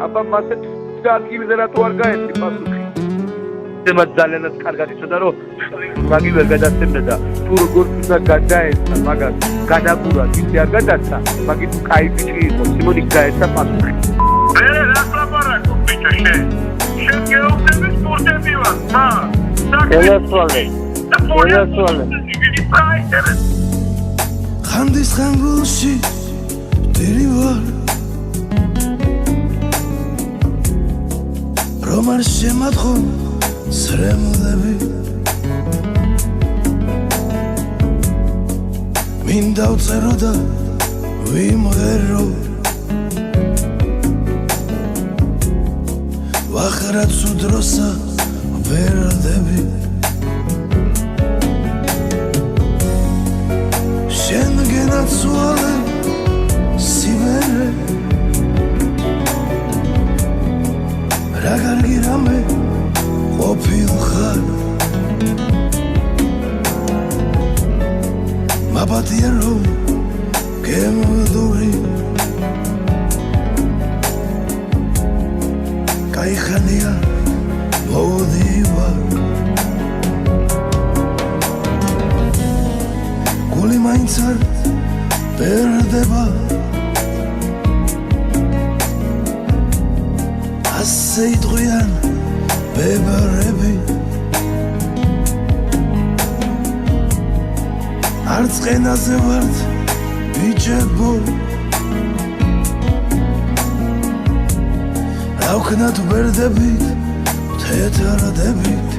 აბა მასე ადგილზე რატო არ გაეცი პასუხი? ზემოთ ძალიანაც კარგად იცოდა რომ მაგი ვერ გადასცემდა და თუ როგორ უნდა გადაეცა მაგას გადაგურა ისე არ გადაცა მაგი თუ კაი ბიჭი იყო სიმონი გაეცა პასუხი მე რა ლაპარაკობ ბიჭო შენ გეუბნები სპორტები ვარ ელასვალე ხანდის ხანგულში დირი ვარ რომ არ შემათხო სრემლები მინდა ვწერო და ვიმღერო ვახრაც უდროსა ვერდები შენგენაც უალე სიმერე რა კარგი რამე ყოფილ ხარ მაბადია რომ გემოდური კაიხანია მოდივარ გული მაინც არ ბერდება ასე იტყვიან ბებარები არც ყენაზე ვართ ბიჭებო ავქნათ ვერდებით თეთრადებით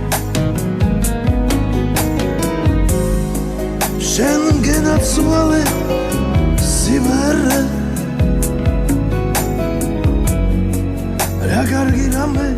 შენ გენაცვალე სიმერე რა კარგი რამე